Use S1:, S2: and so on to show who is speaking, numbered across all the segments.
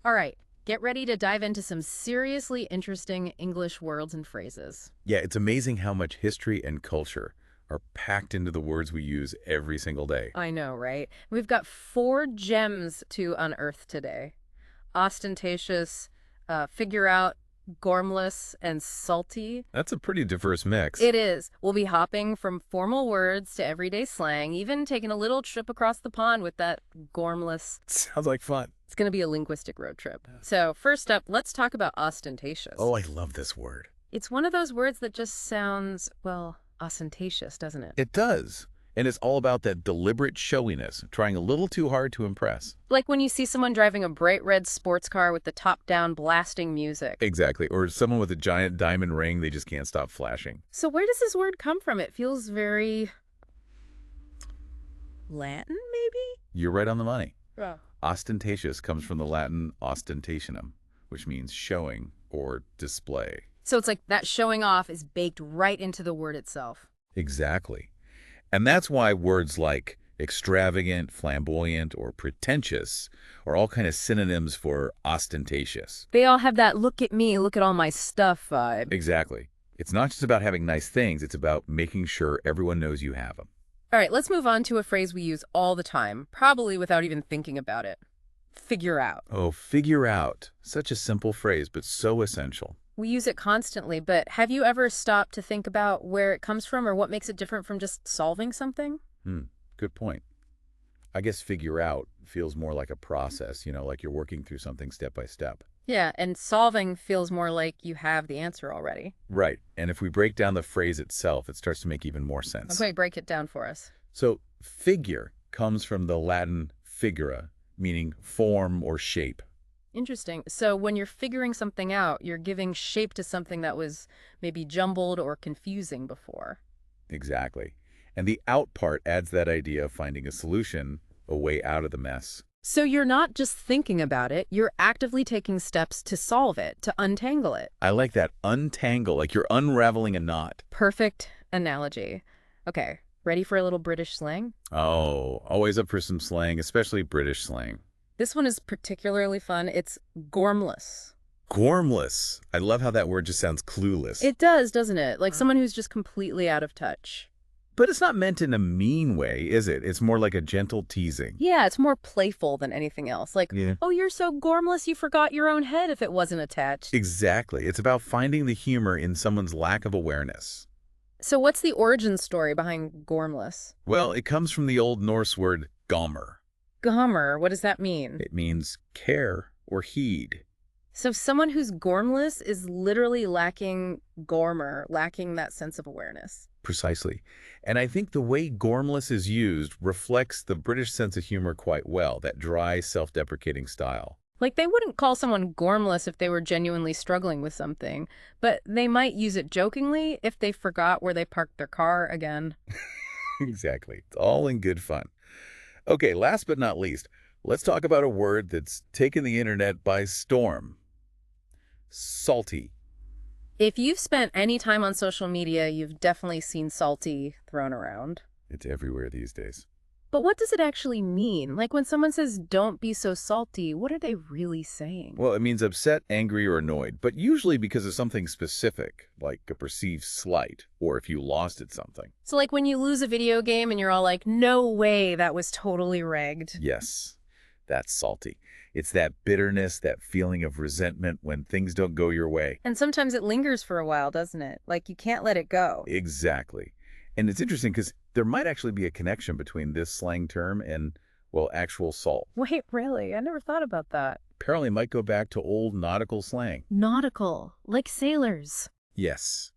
S1: All right, get ready to dive into some seriously interesting English words and phrases.
S2: Yeah, it's amazing how much history and culture are packed into the words we use every single day.
S1: I know, right? We've got four gems to unearth today: ostentatious, figure out, gormless, and salty.
S2: That's a pretty diverse mix.
S1: It is. We'll be hopping from formal words to everyday slang, even taking a little trip across the pond with that gormless.
S2: Sounds like fun.
S1: It's going to be a linguistic road trip. So, first up, let's talk about ostentatious.
S2: Oh, I love this word.
S1: It's one of those words that just sounds, well, ostentatious, doesn't it?
S2: It does. And it's all about that deliberate showiness, trying a little too hard to impress.
S1: Like when you see someone driving a bright red sports car with the top down blasting music.
S2: Exactly. Or someone with a giant diamond ring they just can't stop flashing.
S1: So where does this word come from? It feels very Latin, maybe?
S2: You're right on the money.
S1: Oh.
S2: Ostentatious comes from the Latin ostentationem, which means showing or display.
S1: So it's like that showing off is baked right into the word itself.
S2: Exactly. And that's why words like extravagant, flamboyant, or pretentious are all kind of synonyms for ostentatious.
S1: They all have that look at me, look at all my stuff vibe.
S2: Exactly. It's not just about having nice things, it's about making sure everyone knows you have them.
S1: All right, let's move on to a phrase we use all the time, probably without even thinking about it. Figure out.
S2: Oh, figure out. Such a simple phrase, but so essential.
S1: We use it constantly, but have you ever stopped to think about where it comes from or what makes it different from just solving something?
S2: Good point. I guess figure out feels more like a process, like you're working through something step by step.
S1: Yeah, and solving feels more like you have the answer already.
S2: Right. And if we break down the phrase itself, it starts to make even more sense.
S1: Okay, break it down for us.
S2: So figure comes from the Latin figura, meaning form or shape.
S1: Interesting. So when you're figuring something out, you're giving shape to something that was maybe jumbled or confusing before.
S2: Exactly. And the out part adds that idea of finding a solution, a way out of the mess.
S1: So you're not just thinking about it, you're actively taking steps to solve it, to untangle it.
S2: I like that untangle, like you're unraveling a knot.
S1: Perfect analogy. Okay, ready for a little British slang?
S2: Oh, always up for some slang, especially British slang.
S1: This one is particularly fun. It's gormless.
S2: Gormless. I love how that word just sounds clueless.
S1: It does, doesn't it? Like someone who's just completely out of touch.
S2: But it's not meant in a mean way, is it? It's more like a gentle teasing.
S1: Yeah, it's more playful than anything else. Like,
S2: Yeah.
S1: oh, you're so gormless you forgot your own head if it wasn't attached.
S2: Exactly. It's about finding the humor in someone's lack of awareness.
S1: So what's the origin story behind gormless?
S2: Well, it comes from the Old Norse word gomer.
S1: Gomer, what does that mean?
S2: It means care or heed.
S1: So someone who's gormless is literally lacking gormer, lacking that sense of awareness.
S2: Precisely. And I think the way gormless is used reflects the British sense of humor quite well, that dry, self-deprecating style.
S1: Like they wouldn't call someone gormless if they were genuinely struggling with something, but they might use it jokingly if they forgot where they parked their car again.
S2: Exactly. It's all in good fun. Okay, last but not least, let's talk about a word that's taken the internet by storm. Salty.
S1: If you've spent any time on social media, you've definitely seen salty thrown around.
S2: It's everywhere these days.
S1: But what does it actually mean? Like when someone says, don't be so salty, what are they really saying?
S2: Well, it means upset, angry, or annoyed, but usually because of something specific, like a perceived slight, or if you lost at something.
S1: So like when you lose a video game and you're all like, no way, that was totally rigged.
S2: Yes, that's salty. It's that bitterness, that feeling of resentment when things don't go your way.
S1: And sometimes it lingers for a while, doesn't it? Like you can't let it go.
S2: Exactly. And it's interesting because there might actually be a connection between this slang term and, well, actual salt.
S1: Wait, really? I never thought about that.
S2: Apparently might go back to old nautical slang.
S1: Nautical, like sailors.
S2: Yes.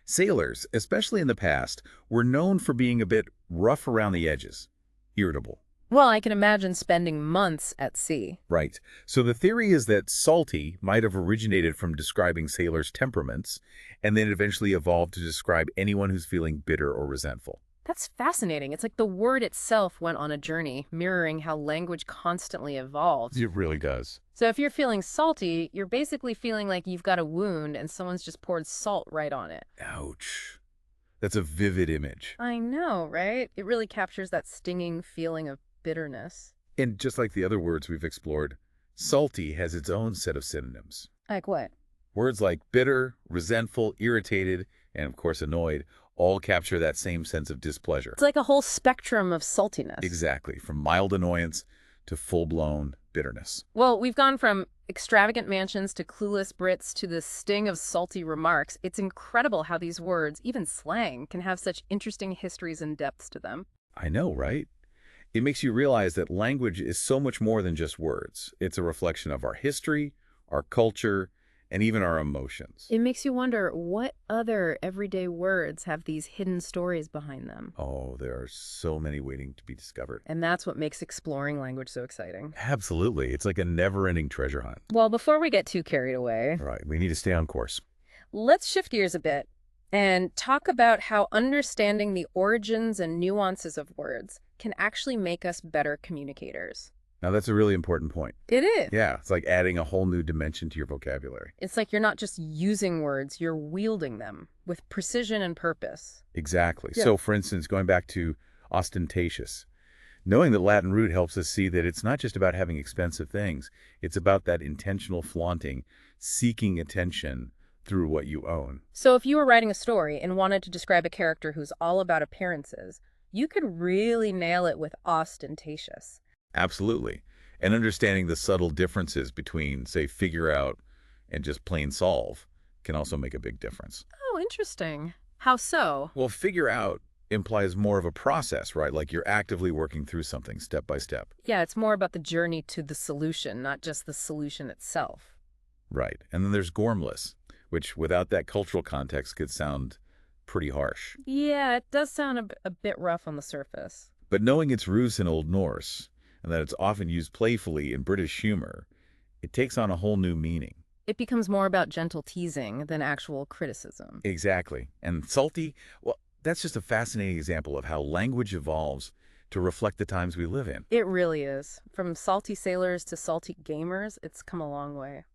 S2: Sailors, especially in the past, were known for being a bit rough around the edges, irritable.
S1: Well, I can imagine spending months at sea.
S2: Right. So the theory is that salty might have originated from describing sailors' temperaments and then eventually evolved to describe anyone who's feeling bitter or resentful.
S1: That's fascinating. It's like the word itself went on a journey, mirroring how language constantly evolves.
S2: It really does.
S1: So if you're feeling salty, you're basically feeling like you've got a wound and someone's just poured salt right on it.
S2: Ouch. That's a vivid image.
S1: I know, right? It really captures that stinging feeling of bitterness.
S2: And just like the other words we've explored, Salty has its own set of synonyms.
S1: Like what?
S2: Words like bitter, resentful, irritated, and of course annoyed all capture that same sense of displeasure.
S1: It's like a whole spectrum of saltiness.
S2: Exactly, from mild annoyance to full-blown bitterness.
S1: Well, we've gone from extravagant mansions to clueless Brits to the sting of salty remarks. It's incredible how these words, even slang, can have such interesting histories and depths to them.
S2: I know, right? It makes you realize that language is so much more than just words. It's a reflection of our history, our culture, and even our emotions.
S1: It makes you wonder what other everyday words have these hidden stories behind them.
S2: Oh, there are so many waiting to be discovered.
S1: And that's what makes exploring language so exciting.
S2: Absolutely. It's like a never-ending treasure hunt.
S1: Well, before we get too carried away,
S2: All right, we need to stay on course.
S1: let's shift gears a bit and talk about how understanding the origins and nuances of words can actually make us better communicators.
S2: Now, that's a really important point.
S1: It is.
S2: Yeah, it's like adding a whole new dimension to your vocabulary.
S1: It's like you're not just using words, you're wielding them with precision and purpose.
S2: Exactly.
S1: Yeah.
S2: So, for instance, going back to ostentatious, knowing the Latin root helps us see that it's not just about having expensive things. It's about that intentional flaunting, seeking attention through what you own.
S1: So if you were writing a story and wanted to describe a character who's all about appearances, you could really nail it with ostentatious.
S2: Absolutely. And understanding the subtle differences between, say, figure out and just plain solve can also make a big difference.
S1: Oh, interesting. How so?
S2: Well, figure out implies more of a process, right? Like you're actively working through something step by step.
S1: Yeah, it's more about the journey to the solution, not just the solution itself.
S2: Right. And then there's gormless, which without that cultural context could sound pretty harsh.
S1: Yeah, it does sound a bit rough on the surface.
S2: But knowing its roots in Old Norse, and that it's often used playfully in British humor, it takes on a whole new meaning.
S1: It becomes more about gentle teasing than actual criticism.
S2: Exactly. And salty, well, that's just a fascinating example of how language evolves to reflect the times we live in.
S1: It really is. From salty sailors to salty gamers, it's come a long way.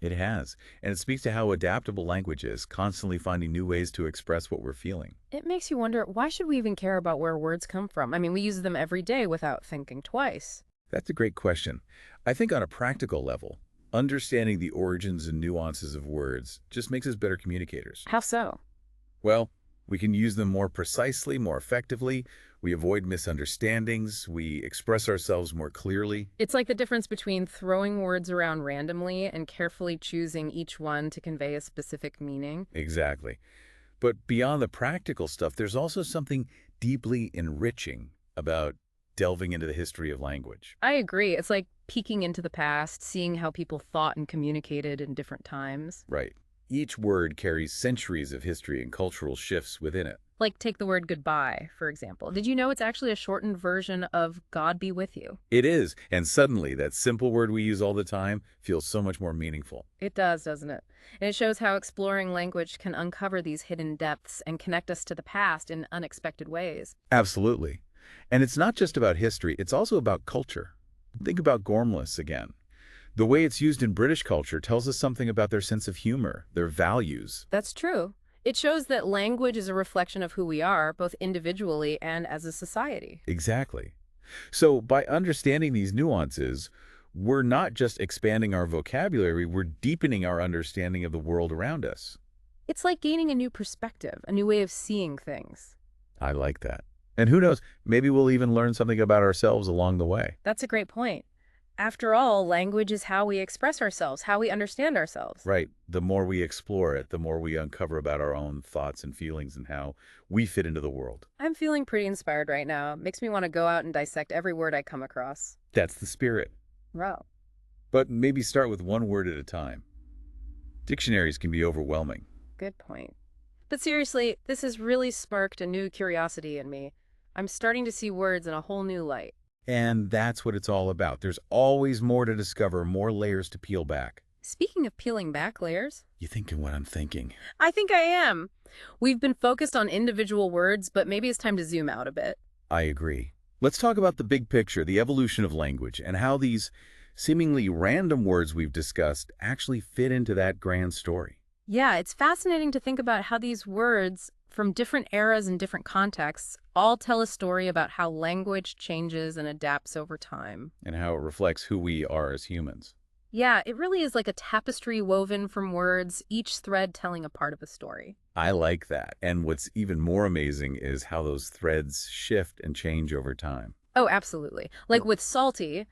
S2: It has. And it speaks to how adaptable language is, constantly finding new ways to express what we're feeling.
S1: It makes you wonder, why should we even care about where words come from? I mean, we use them every day without thinking twice.
S2: That's a great question. I think on a practical level, understanding the origins and nuances of words just makes us better communicators.
S1: How so?
S2: Well, we can use them more precisely, more effectively. We avoid misunderstandings. We express ourselves more clearly.
S1: It's like the difference between throwing words around randomly and carefully choosing each one to convey a specific meaning.
S2: Exactly. But beyond the practical stuff, there's also something deeply enriching about delving into the history of language.
S1: I agree. It's like peeking into the past, seeing how people thought and communicated in different times.
S2: Right. Each word carries centuries of history and cultural shifts within it.
S1: Like take the word goodbye, for example. Did you know it's actually a shortened version of God be with you?
S2: It is, and suddenly that simple word we use all the time feels so much more meaningful.
S1: It does, doesn't it? And it shows how exploring language can uncover these hidden depths and connect us to the past in unexpected ways.
S2: Absolutely. And it's not just about history, it's also about culture. Think about gormless again. The way it's used in British culture tells us something about their sense of humor, their values.
S1: That's true. It shows that language is a reflection of who we are, both individually and as a society.
S2: Exactly. So by understanding these nuances, we're not just expanding our vocabulary, we're deepening our understanding of the world around us.
S1: It's like gaining a new perspective, a new way of seeing things.
S2: I like that. And who knows, maybe we'll even learn something about ourselves along the way.
S1: That's a great point. After all, language is how we express ourselves, how we understand ourselves.
S2: Right. The more we explore it, the more we uncover about our own thoughts and feelings and how we fit into the world.
S1: I'm feeling pretty inspired right now. Makes me want to go out and dissect every word I come across.
S2: That's the spirit.
S1: Wow.
S2: But maybe start with one word at a time. Dictionaries can be overwhelming.
S1: Good point. But seriously, this has really sparked a new curiosity in me. I'm starting to see words in a whole new light.
S2: And that's what it's all about. There's always more to discover, more layers to peel back.
S1: Speaking of peeling back layers,
S2: You thinking what I'm thinking?
S1: I think I am. We've been focused on individual words, but maybe it's time to zoom out a bit.
S2: I agree. Let's talk about the big picture, the evolution of language, and how these seemingly random words we've discussed actually fit into that grand story.
S1: Yeah, it's fascinating to think about how these words from different eras and different contexts all tell a story about how language changes and adapts over time.
S2: And how it reflects who we are as humans.
S1: Yeah, it really is like a tapestry woven from words, each thread telling a part of a story.
S2: I like that. And what's even more amazing is how those threads shift and change over time.
S1: Oh, absolutely. Like with salty,